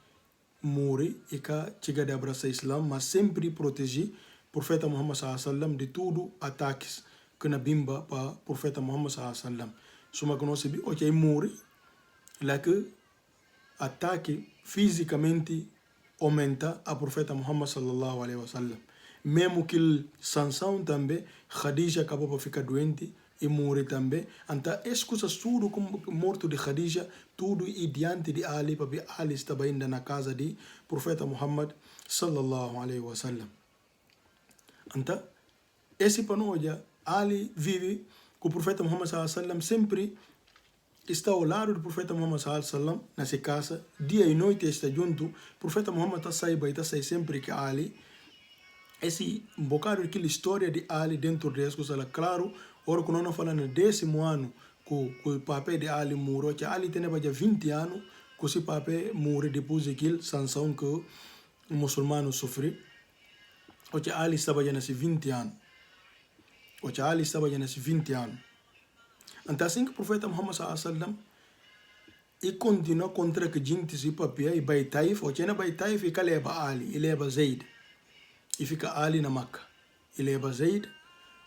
morre e que chega de abraçar Islam, mas sempre protege Profeta Muhammad sallam de tudo ataques que na bimba para Profeta Muhammad sallam. Suma que nós sabemos que morre, lá que ataque fisicamente aumenta a Profeta Muhammad sallallahu alaihi wasallam. Mesmo que sanção também, Khadija acabou para ficar doente e morre também. Então, as coisas tudo como morto de Khadija, tudo e diante de Ali, porque Ali estava ainda na casa de Profeta Muhammad sallallahu alaihi wasallam. Então, esse panoja, Ali vive com o Profeta Muhammad sallallahu alaihi wasallam, sempre está ao lado do Profeta Muhammad sallallahu alaihi wasallam, nessa casa, dia e noite está junto. O Profeta Muhammad está sai sempre que Ali. Esse bocado daquela história de Ali dentro de Escos, claro, ora que nós falando décimo ano que o papel de Ali morreu, que Ali tem 20 anos, que esse papel morreu depois daquela sanção que o muçulmano sofreu. O que Ali estava já nesse 20 anos. Então assim que o profeta Muhammad sallallahu alaihi wasallam e continua contra que gente se papel e vai Taif, o que na vai Taif e que leva Ali, e leva Zaid. E fica Ali na Maca. E leva Zaid,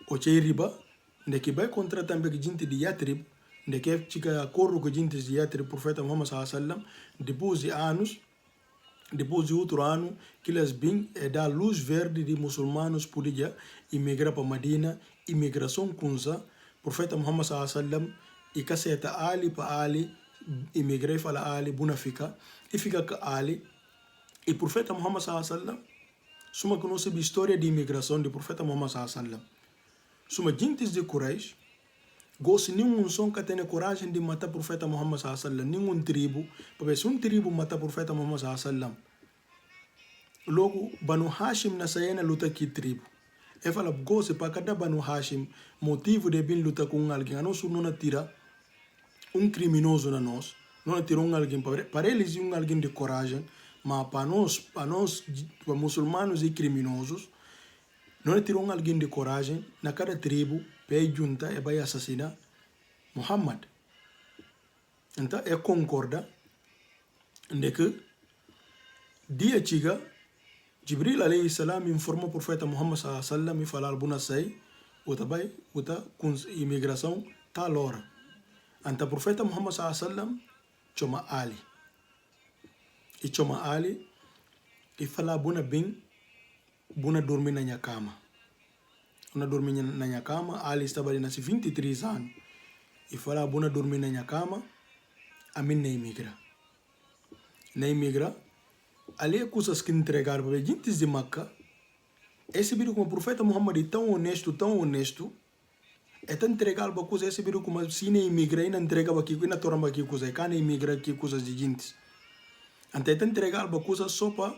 o que riba, de que vai contra também que gente de Yatrib, de que fica acordo com gente de Yatrib, o profeta Muhammad sallallahu alaihi wasallam, depois de outro ano, que eles bem dá luz verde de muçulmanos podia imigrar para Medina, imigração kunza, profeta Muhammad sallallahu alaihi wasallam, e caceta Ali para Ali, imigrar para Ali, buna fica, e fica com Ali, e profeta Muhammad sallallahu alaihi wasallam, suma que nós sabemos a história de imigração do profeta Muhammad sallallahu alaihi wasallam. Suma gentes de Quraysh, gosto nenhum som que tenha coragem de matar o profeta Muhammad sallallahu alaihi wasallam, nenhum tribo, porque se tribo matar o profeta Muhammad sallallahu alaihi wasallam, logo Banu Hashim na saia na luta que tribo. E fala, gosto para cada Banu Hashim, motivo de vir lutar com alguém, a nós não tira criminoso na nós, não tira alguém para eles alguém de coragem, mas para nós, para muçulmanos e criminosos, não tira alguém de coragem na cada tribo, para junta e vai assassinar Muhammad. Então, concorda de que dia chega, Jibril alayhi salam informa o profeta Muhammad sallallahu alaihi wasallam e fala albuna sai, com imigração tal hora. Então, o profeta Muhammad sallallahu alaihi wasallam chama Ali. E chama Ali e fala buna dormir na minha cama. Buna dormir na minha cama, Ali estava ali nas 23 anos. E fala buna dormir na minha cama, a mim na imigra. Ali é coisas que entregaram para gente de Maca. Esse vídeo como o profeta Muhammad é tão honesto, é tão entregar para coisas, esse vídeo como se não imigra, não entrega aqui, não torna aqui coisas, e não imigra aqui coisas de gente. Então é tão entregar para coisas só para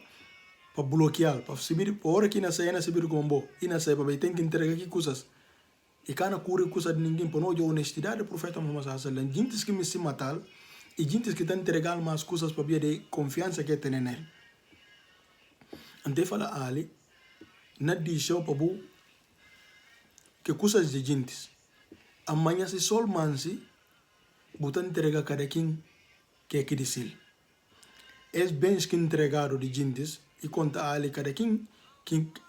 bloquear, para subir, para hora que não sai, não subir como bom, e não sai, para tem que entregar aqui coisas. E cana cura coisas de ninguém, para não ter honestidade do profeta Muhammad sallallahu alaihi wasallam, gente que me se matar, e gente que estão entregando mais coisas para ver de confiança que tem nele. Então fala Ali, não deixa para bu que coisas de gente. Amanhã se sol mansi, botar entrega cada quem que sil. Es bens que entregado de jintis e conta ali cada quem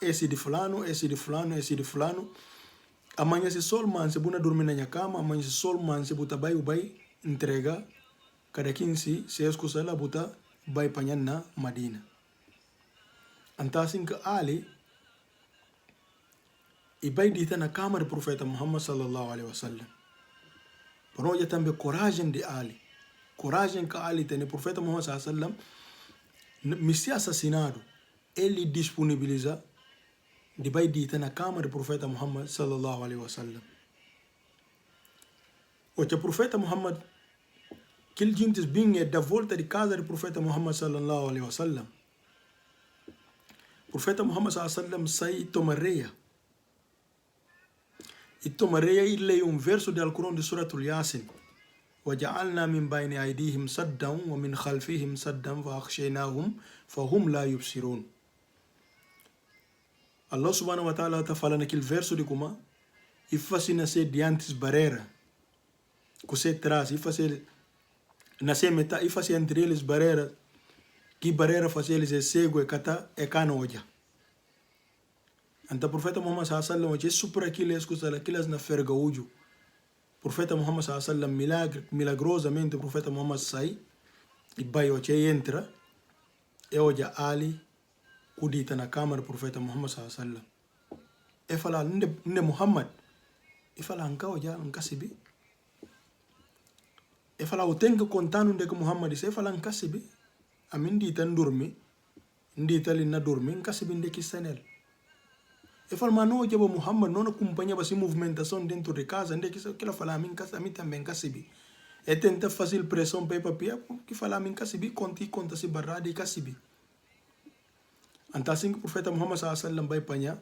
esse de fulano, esse de fulano, esse de fulano. Amanhã se sol man se buna dormir na minha cama, amanhã se sol man se buta bai entrega cada quem se escusa lá buta bai panhan na Madina. Então assim que ali e bai dita na cama do profeta Muhammad sallallahu alaihi wasallam. Por onde também coragem de Ali. Coragem que Ali tem, o profeta Muhammad sallallahu alaihi wasallam, me se assassinado, ele disponibiliza de bai dita na cama do profeta Muhammad sallallahu alaihi wasallam. O profeta Muhammad, que ele gente vinha da volta de casa do profeta Muhammad sallallahu alaihi wasallam. O profeta Muhammad sallallahu alaihi wasallam sai e toma reia. E toma reia e lê verso do Alcorão de Suratul Yasin. وَجَعَلْنَا مِنْ بَيْنِ أَيْدِيهِمْ سَدًّا وَمِنْ خَلْفِهِمْ سَدًّا فَأَغْشَيْنَاهُمْ فَهُمْ لَا يُبْصِرُونَ. Allah subhanahu wa ta'ala está falando aquele verso de como e faz nascer diante barreira. Que você traz, e faz nascer metade, e faz entre eles barreira. Que barreira faz eles é cego, é cata, é canoja. Então o profeta Muhammad sallallahu alaihi wasallam, é super aquilo, aquilo na ferga ujo. O profeta Muhammad sallallahu alaihi wasallam, milagrosamente o profeta Muhammad sai, e vai o entra, e hoje Ali, kudita na cama do profeta Muhammad sallallahu alaihi wasallam. E fala, nde Muhammad, e fala, anka hoje, anka sibi. E fala, o tenho que contar onde que Muhammad disse, e fala, anka sibi. A mim dita dorme, dita ali na dorme, anka sibi nde kistanel. E fala, mas não hoje Muhammad não acompanhava essa movimentação dentro de casa, onde que ela fala, a mim também anka sibi. E tenta fazer pressão para papia, que fala, a mim anka sibi, conta se barrada e anka sibi. Então assim que o profeta Muhammad sallallahu alaihi wasallam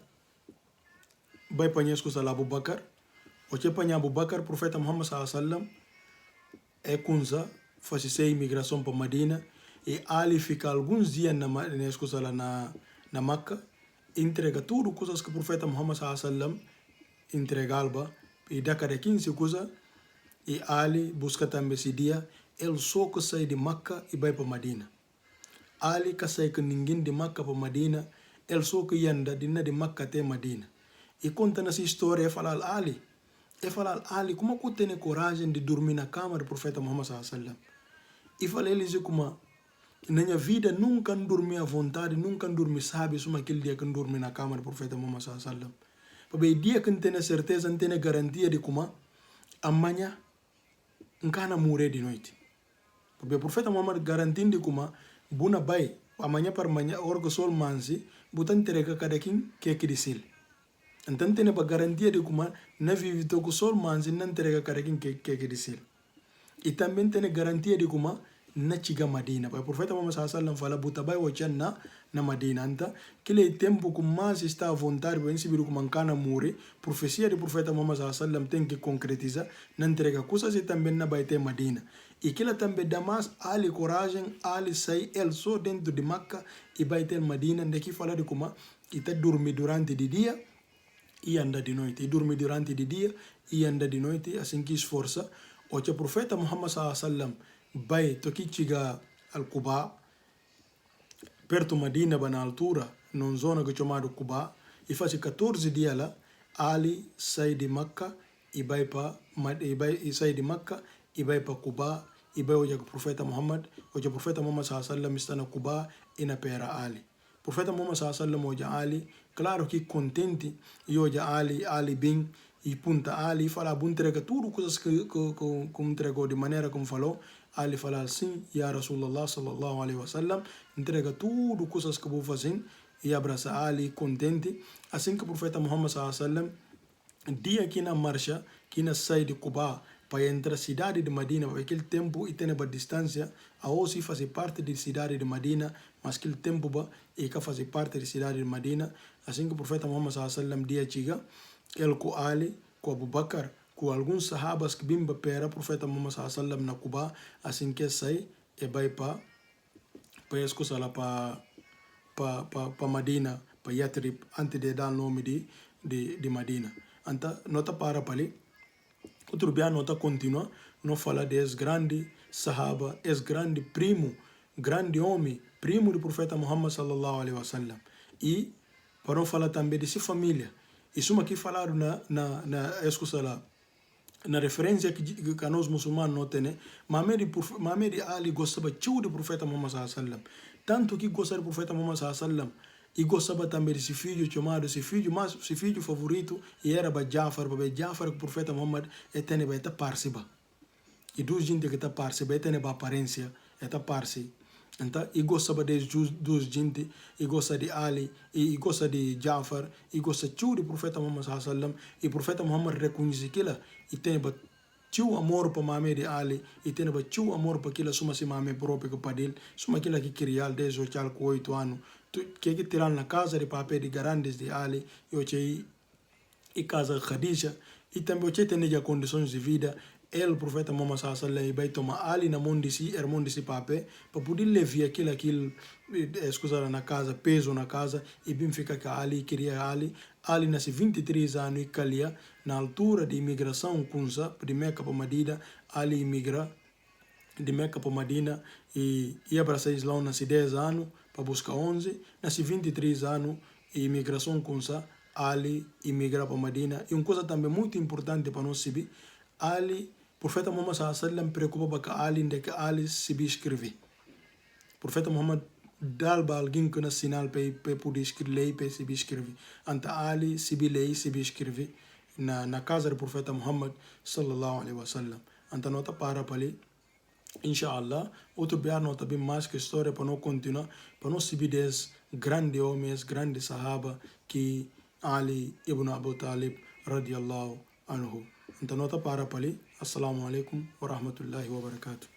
vai panhar escusa lá Abu Bakar. O que panhar Abu Bakar, o profeta Muhammad sallallahu alaihi wasallam é kunza fazer imigração para Madina e ali fica alguns dias na escusa lá na Meca, entrega tudo coisas que o profeta Muhammad sallallahu alaihi wasallam entregava e da cada 15 coisas e ali busca também esse dia ele só que sai de Meca e vai para Madina. Ali que sai que ninguém de Meca para Madina, ele só que anda de Meca até Madina. E conta nessa história, e fala Ali, como que tem coragem de dormir na cama do profeta Muhammad sallallahu alaihi wasallam? E fala ele como, na minha vida nunca dormi à vontade, nunca dormi sabe, só aquele dia que dormi na cama do profeta Muhammad sallallahu alaihi wasallam. Porque o dia que não tem certeza, não tem garantia de como, amanhã, não can morrer de noite. Porque o profeta Muhammad garantindo de como, buna bai amanhã para amanhã orgo sol mansi butan tereka cada quem que disil então tem a garantia de como na vive to sol mansi não tereka cada quem que disil e também tem a garantia de como na chiga Madina o profeta Muhammad sallallahu alaihi wasallam fala buta bai wachan na Madina anta aquele tempo que mais está à vontade para receber como cana morrer profecia do profeta Muhammad sallallahu alaihi wasallam tem que concretizar na entrega coisas e também na vai ter Madina. E que ela também dá mais ali coragem, ali sai, ele só dentro de Meca e vai ter Madina, onde que fala de como e está dormir durante o dia e anda de noite. E dormir durante o dia e anda de noite, assim que esforça. O que o profeta Muhammad sallallahu alaihi wasallam vai toque chega al Quba, perto Madina, na altura, numa zona que é chamada Quba, e faz 14 dias lá, ali sai de Meca e vai para Quba. E vai o profeta Muhammad sallallahu alaihi wasallam está na Quba e na pera Ali. O profeta Muhammad sallallahu alaihi wasallam Ali, claro que contente e hoje Ali bem e punta Ali fala bom entrega tudo coisas que entregou de maneira como falou. Ali fala assim, ya Rasulullah sallallahu alaihi wasallam, entrega tudo coisas que vou fazer e abraça Ali contente. Assim que o profeta Muhammad sallallahu alaihi wasallam dia que na marcha, que na sai de Quba para entrar na cidade de Madina, aquele tempo e tem a distância, a hoje fazer parte da cidade de Madina, mas aquele tempo e que fazer parte da cidade de Madina, assim que o profeta Muhammad sallallahu alaihi wasallam dia chega, ele com Ali, com Abu Bakar, com alguns sahabas que vêm para o profeta Muhammad sallallahu alaihi wasallam na Quba, assim que sai e vai para escusa lá para Madina, para Yatrib, antes de dar o nome de Madina. Então, nota para ali. Outro dia nota continua, não fala das grandes sahaba, és grande primo, grande homem, primo do profeta Muhammad sallallahu alaihi wasallam. E para não falar também de sua família. Isso aqui falaram na referência que nós muçulmanos não temos, Muhammad Ali gostava do profeta Muhammad sallallahu alaihi wasallam. Tanto que gostava do profeta Muhammad sallallahu alaihi wasallam, e gostava também de seu filho chamado, seu filho favorito, e era Jafar, que o profeta Muhammad tem para participar. E dos gente que está participando, tem para aparência, está participando. Então, e gostava dos gente, e gosta de Ali, e gosta de Jafar, e gosta do profeta Muhammad sallallahu alaihi wasallam, e o profeta Muhammad reconhece aquilo, e tem para amor para Muhammad Ali, e tem para amor para aquilo, suma se Muhammad próprio para ele, suma aquilo que criou desde o 8 anos, que tirar na casa de papel de grandes de Ali, e casa Khadija, e também tem condições de vida. O profeta Muhammad sallallahu alaihi wasallam vai tomar Ali na mão de si papel, para poder levar aquilo na casa, peso na casa, e bem fica que Ali queria Ali nasce 23 anos e calia, na altura de imigração de Meca para Madina, Ali imigra de Meca para Madina e ia para o Islão nasce 10 anos, para buscar 11, nasce 23 anos e imigração Ali imigra para Madina. E uma coisa também muito importante para nós saber, Ali, o profeta Muhammad sallallahu alaihi wasallam preocupa que Ali se escrever. O profeta Muhammad dá alguém que nos sinal para poder escrever, para se escrever. Então Ali se ler, se escrever na casa do profeta Muhammad sallallahu alaihi wasallam. Então nota para ali, inshallah, outro dia nota bem mais que história para não continuar, para não saber des grandes homens, grandes sahaba que Ali ibn Abu Talib radiyallahu anhu. Então nota para ali. Assalamu alaikum wa rahmatullahi wa barakatuh.